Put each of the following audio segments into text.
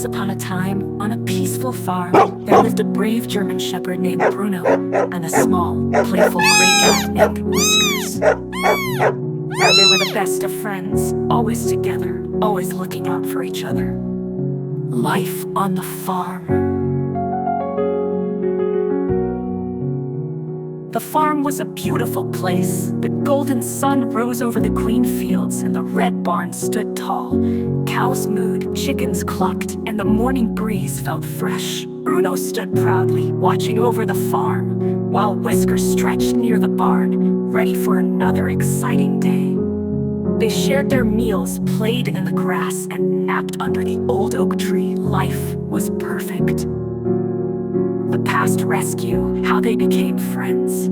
Once upon a time, on a peaceful farm, there lived a brave German shepherd named Bruno and a small, playful gray cat named Whiskers. They were the best of friends, always together, always looking out for each other. Life on the farm. The farm was a beautiful place. The golden sun rose over the green fields, and the red barn stood tall. Cows mooed, chickens clucked, and the morning breeze felt fresh. Bruno stood proudly, watching over the farm, while Whiskers stretched near the barn, ready for another exciting day. They shared their meals, played in the grass, and napped under the old oak tree. Life was perfect. The past rescue, how they became friends.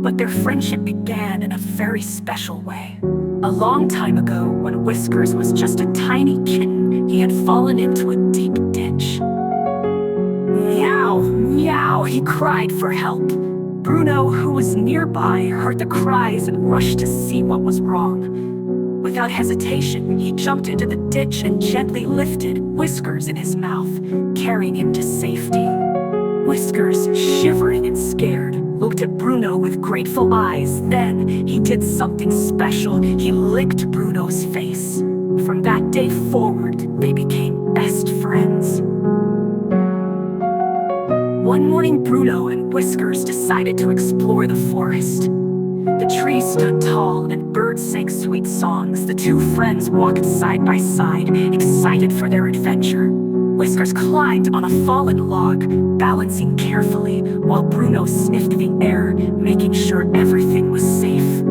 But their friendship began in a very special way. A long time ago, when Whiskers was just a tiny kitten, he had fallen into a deep ditch. Meow, meow, he cried for help. Bruno, who was nearby, heard the cries and rushed to see what was wrong. Without hesitation, he jumped into the ditch and gently lifted Whiskers in his mouth, carrying him to safety. Whiskers, shivering and scared, looked at Bruno with grateful eyes. Then he did something special. He licked Bruno's face. From that day forward, they became best friends. One morning, Bruno and Whiskers decided to explore the forest. The trees stood tall and birds sang sweet songs. The two friends walked side by side, excited for their adventure. Whiskers climbed on a fallen log, balancing carefully, while Bruno sniffed the air, making sure everything was safe.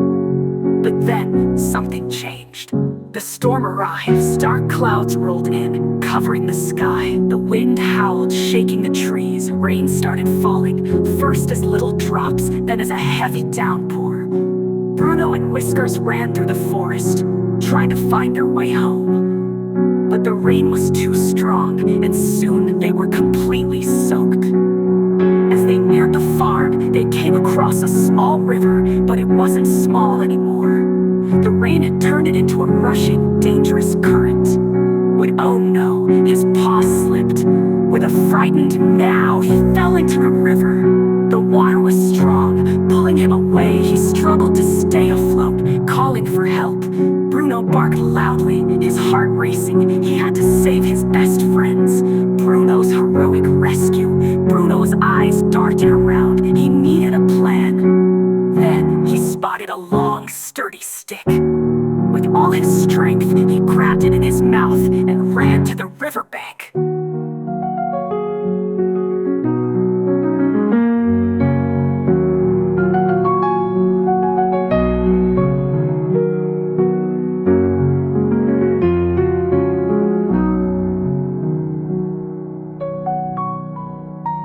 But then, something changed. The storm arrived. Dark clouds rolled in, covering the sky. The wind howled, shaking the trees. Rain started falling, first as little drops, then as a heavy downpour. Bruno and Whiskers ran through the forest, trying to find their way home. But the rain was too strong, and soon they were completely soaked. As they neared the farm, they came across a small river, but it wasn't small anymore. The rain had turned it into a rushing, dangerous current. When, oh no, his paw slipped. With a frightened meow, he fell into the river. The water was strong, pulling him away. He struggled to stay afloat, calling for help. Bruno barked loudly, his heart racing. He had to save his best friends. Bruno's heroic rescue. Bruno's eyes darted around. He needed a plan. Then he spotted a long, sturdy stick. With all his strength, he grabbed it in his mouth and ran to the riverbank.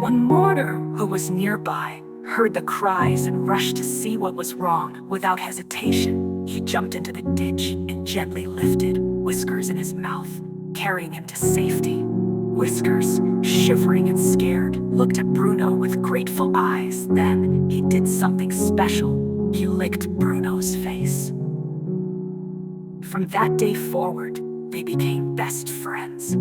One mourner who was nearby heard the cries and rushed to see what was wrong. Without hesitation, he jumped into the ditch and gently lifted Whiskers in his mouth, carrying him to safety. Whiskers, shivering and scared, looked at Bruno with grateful eyes. Then he did something special. He licked Bruno's face. From that day forward, they became best friends.